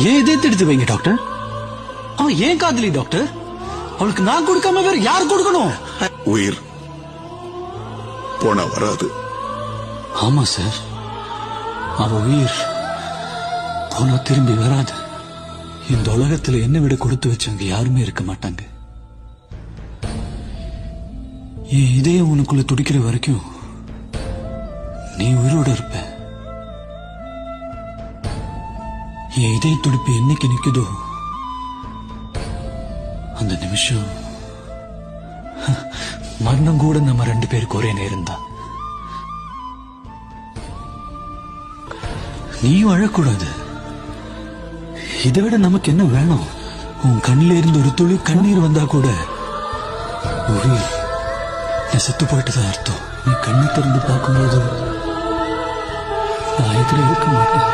ஏன் இதயத்தை எடுத்து வைங்க டாக்டர். அவன் ஏன் காதலி டாக்டர்? அவளுக்கு நான் கொடுக்காம வேற யார் கொடுக்கணும்? உயிர் போனா வராது. ஆமா சார், அவ உயிர் போனா திரும்பி வராது. இந்த உலகத்துல என்ன விட கொடுத்து வச்சவங்க யாருமே இருக்க மாட்டாங்க. என் இதயம் உனக்குள்ள துடிக்கிற வரைக்கும் நீ உயிரோட இருப்ப. என் இதய துடிப்பு என்னைக்கு நிக்குதோ அந்த நிமிஷம் மரணம் கூட நம்ம 2 பேருக்கு ஒரே நேரம் தான். நீயும் அழக்கூடாது. இதை விட நமக்கு என்ன வேணும்? உன் கண்ணில இருந்து ஒரு துளி கண்ணீர் வந்தா கூட உயிர் நான் செத்து போயிட்டுதான் அர்த்தம். நீ கண்ணை திறந்து பார்க்கும்போது நான் எதிர இருக்க மாட்டேன்.